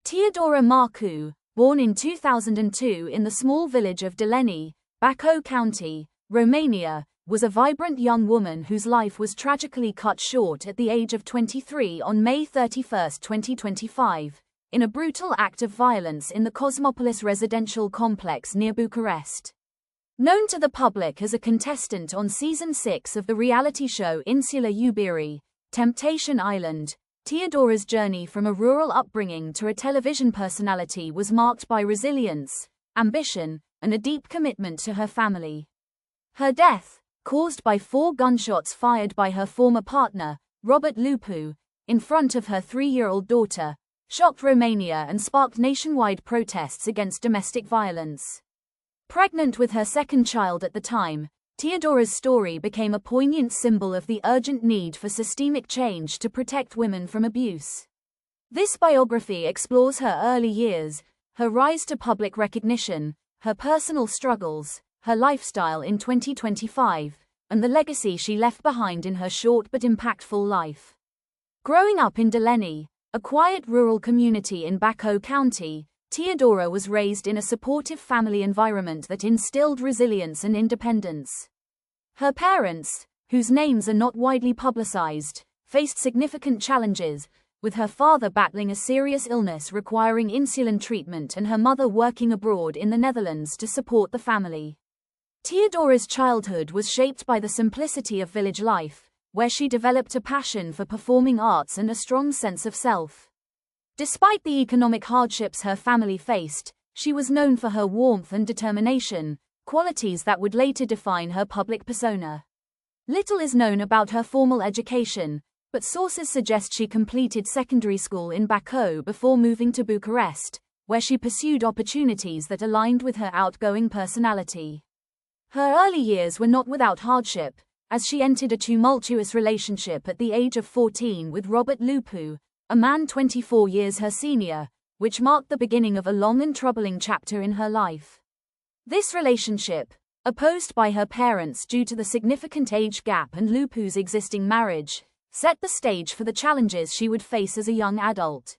Teodora Marcu, born in 2002 in the small village of Deleni, Bacău County, Romania, was a vibrant young woman whose life was tragically cut short at the age of 23 on May 31, 2025, in a brutal act of violence in the Cosmopolis residential complex near Bucharest. Known to the public as a contestant on Season 6 of the reality show Insula Iubirii, Temptation Island, Teodora's journey from a rural upbringing to a television personality was marked by resilience, ambition, and a deep commitment to her family. Her death, caused by 4 gunshots fired by her former partner, Robert Lupu, in front of her 3-year-old daughter, shocked Romania and sparked nationwide protests against domestic violence. Pregnant with her second child at the time, Teodora's story became a poignant symbol of the urgent need for systemic change to protect women from abuse. This biography explores her early years, her rise to public recognition, her personal struggles, her lifestyle in 2025, and the legacy she left behind in her short but impactful life. Growing up in Deleni, a quiet rural community in Bacău County, Teodora was raised in a supportive family environment that instilled resilience and independence. Her parents, whose names are not widely publicized, faced significant challenges, with her father battling a serious illness requiring insulin treatment and her mother working abroad in the Netherlands to support the family. Teodora's childhood was shaped by the simplicity of village life, where she developed a passion for performing arts and a strong sense of self. Despite the economic hardships her family faced, she was known for her warmth and determination, qualities that would later define her public persona. Little is known about her formal education, but sources suggest she completed secondary school in Bacău before moving to Bucharest, where she pursued opportunities that aligned with her outgoing personality. Her early years were not without hardship, as she entered a tumultuous relationship at the age of 14 with Robert Lupu, a man 24 years her senior, which marked the beginning of a long and troubling chapter in her life. This relationship, opposed by her parents due to the significant age gap and Lupu's existing marriage, set the stage for the challenges she would face as a young adult.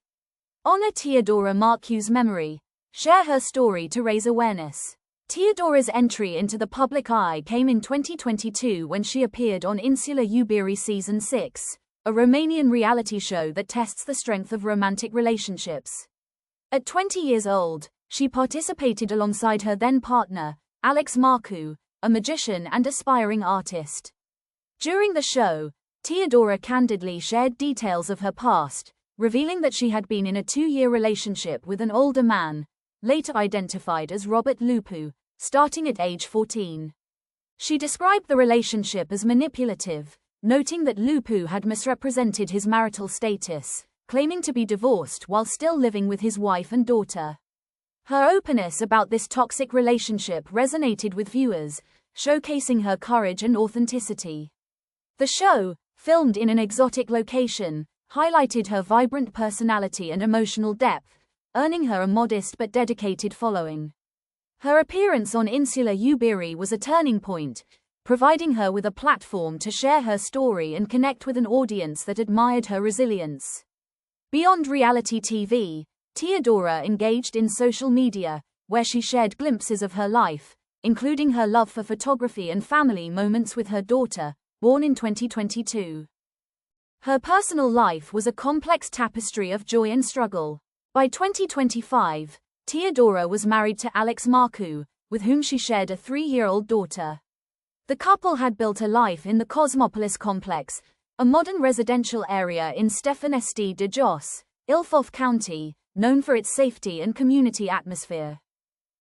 Honor Teodora Marcu's memory. Share her story to raise awareness. Teodora's entry into the public eye came in 2022 when she appeared on Insula Iubirii Season 6, a Romanian reality show that tests the strength of romantic relationships. At 20 years old, she participated alongside her then-partner, Alex Marcu, a magician and aspiring artist. During the show, Teodora candidly shared details of her past, revealing that she had been in a 2-year relationship with an older man, later identified as Robert Lupu, starting at age 14. She described the relationship as manipulative, noting that Lupu had misrepresented his marital status, claiming to be divorced while still living with his wife and daughter. Her openness about this toxic relationship resonated with viewers, showcasing her courage and authenticity. The show, filmed in an exotic location, highlighted her vibrant personality and emotional depth, earning her a modest but dedicated following. Her appearance on Insula Iubirii was a turning point, providing her with a platform to share her story and connect with an audience that admired her resilience. Beyond reality TV, Teodora engaged in social media, where she shared glimpses of her life, including her love for photography and family moments with her daughter, born in 2022. Her personal life was a complex tapestry of joy and struggle. By 2025, Teodora was married to Alex Marcu, with whom she shared a 3-year-old daughter. The couple had built a life in the Cosmopolis complex, a modern residential area in Stăpânești de Jos, Ilfov County, known for its safety and community atmosphere.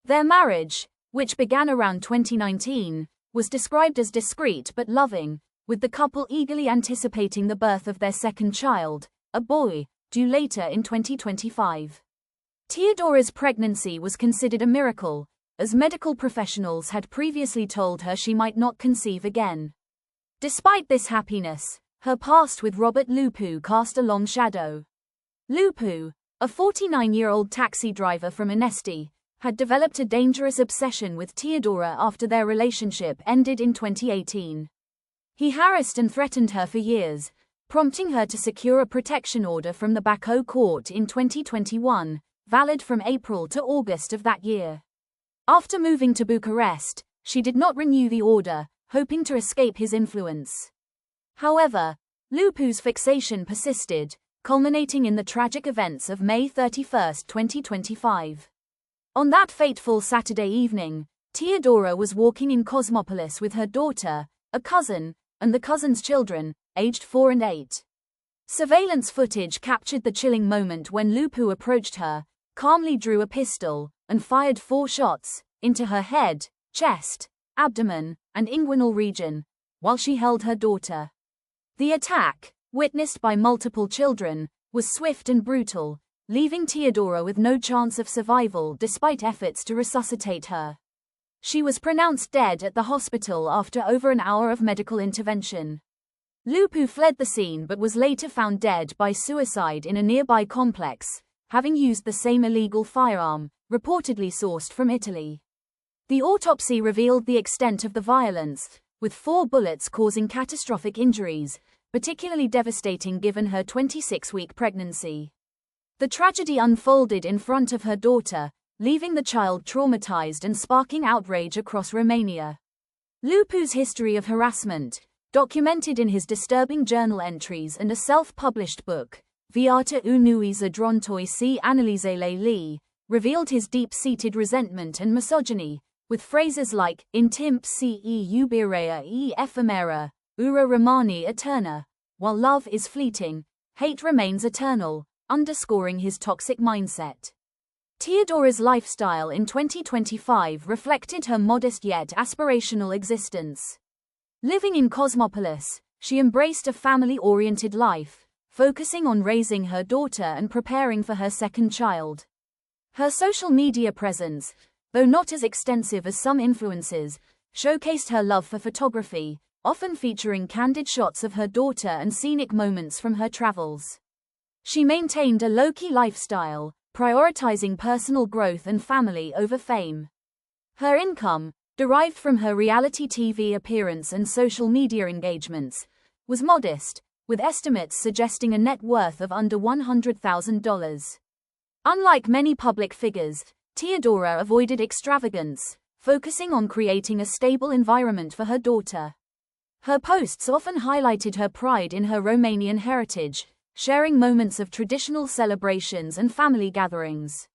Their marriage, which began around 2019, was described as discreet but loving, with the couple eagerly anticipating the birth of their second child, a boy, due later in 2025. Teodora's pregnancy was considered a miracle, as medical professionals had previously told her she might not conceive again. Despite this happiness, her past with Robert Lupu cast a long shadow. Lupu, a 49-year-old taxi driver from Anesti, had developed a dangerous obsession with Teodora after their relationship ended in 2018. He harassed and threatened her for years, prompting her to secure a protection order from the Bacău court in 2021, valid from April to August of that year. After moving to Bucharest, she did not renew the order, hoping to escape his influence. However, Lupu's fixation persisted, culminating in the tragic events of May 31, 2025. On that fateful Saturday evening, Teodora was walking in Cosmopolis with her daughter, a cousin, and the cousin's children, aged 4 and 8. Surveillance footage captured the chilling moment when Lupu approached her, calmly drew a pistol, and fired 4 shots into her head, chest, abdomen, and inguinal region, while she held her daughter. The attack, witnessed by multiple children, was swift and brutal, leaving Teodora with no chance of survival despite efforts to resuscitate her. She was pronounced dead at the hospital after over an hour of medical intervention. Lupu fled the scene but was later found dead by suicide in a nearby complex, having used the same illegal firearm, reportedly sourced from Italy. The autopsy revealed the extent of the violence, with 4 bullets causing catastrophic injuries, particularly devastating given her 26-week pregnancy. The tragedy unfolded in front of her daughter, leaving the child traumatized and sparking outrage across Romania. Lupu's history of harassment, documented in his disturbing journal entries and a self-published book, Viața unui zadrontoi și analizele lui, revealed his deep-seated resentment and misogyny, with phrases like, in timp ce iubirea e ephemera, ura romani eterna, while love is fleeting, hate remains eternal, underscoring his toxic mindset. Teodora's lifestyle in 2025 reflected her modest yet aspirational existence. Living in Cosmopolis, she embraced a family-oriented life, focusing on raising her daughter and preparing for her second child. Her social media presence, though not as extensive as some influencers, showcased her love for photography, often featuring candid shots of her daughter and scenic moments from her travels. She maintained a low-key lifestyle, prioritizing personal growth and family over fame. Her income, derived from her reality TV appearance and social media engagements, was modest, with estimates suggesting a net worth of under $100,000. Unlike many public figures, Teodora avoided extravagance, focusing on creating a stable environment for her daughter. Her posts often highlighted her pride in her Romanian heritage, sharing moments of traditional celebrations and family gatherings.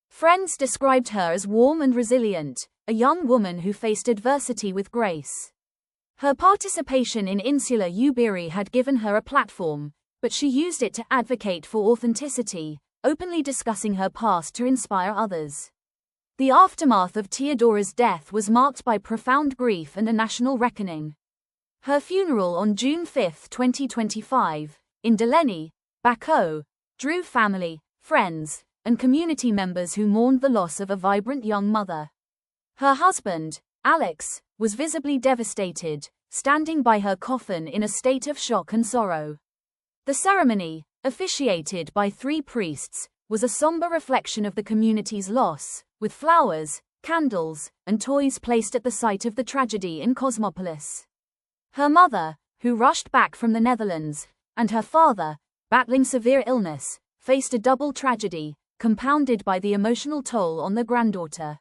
Friends described her as warm and resilient, a young woman who faced adversity with grace. Her participation in Insula Iubirii had given her a platform, but she used it to advocate for authenticity, openly discussing her past to inspire others. The aftermath of Teodora's death was marked by profound grief and a national reckoning. Her funeral on June 5, 2025, in Deleni, Bacău, drew family, friends, and community members who mourned the loss of a vibrant young mother. Her husband, Alex, was visibly devastated, standing by her coffin in a state of shock and sorrow. The ceremony, officiated by 3 priests, was a somber reflection of the community's loss, with flowers, candles, and toys placed at the site of the tragedy in Cosmopolis. Her mother, who rushed back from the Netherlands, and her father, battling severe illness, faced a double tragedy, compounded by the emotional toll on the granddaughter.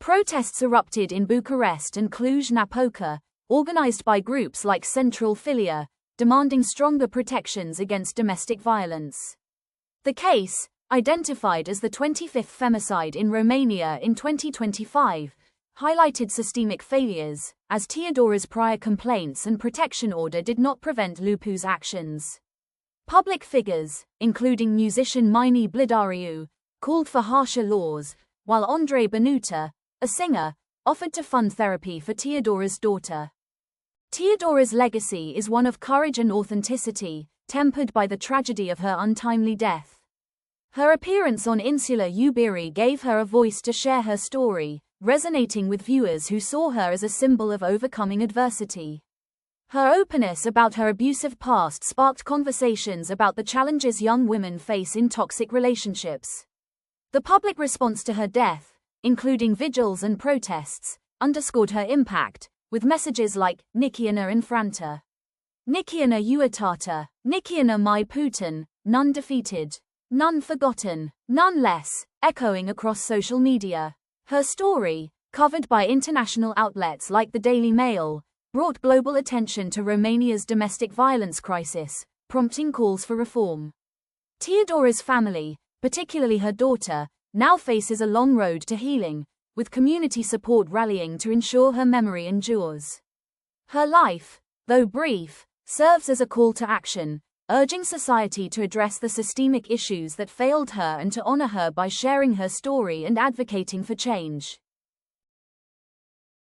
Protests erupted in Bucharest and Cluj-Napoca, organized by groups like Central Filia, demanding stronger protections against domestic violence. The case, identified as the 25th femicide in Romania in 2025, highlighted systemic failures, as Teodora's prior complaints and protection order did not prevent Lupu's actions. Public figures, including musician Mini Blidariu, called for harsher laws, while Andrei Bănută, a singer, offered to fund therapy for Teodora's daughter. Teodora's legacy is one of courage and authenticity, tempered by the tragedy of her untimely death. Her appearance on Insula Iubirii gave her a voice to share her story, resonating with viewers who saw her as a symbol of overcoming adversity. Her openness about her abusive past sparked conversations about the challenges young women face in toxic relationships. The public response to her death, including vigils and protests, underscored her impact, with messages like, Nici na infranta, Nici na uitată, Nici na mai putin, none defeated. None forgotten, none less, echoing across social media. Her story, covered by international outlets like the Daily Mail, brought global attention to Romania's domestic violence crisis, prompting calls for reform. Teodora's family, particularly her daughter, now faces a long road to healing, with community support rallying to ensure her memory endures. Her life, though brief, serves as a call to action, urging society to address the systemic issues that failed her and to honor her by sharing her story and advocating for change.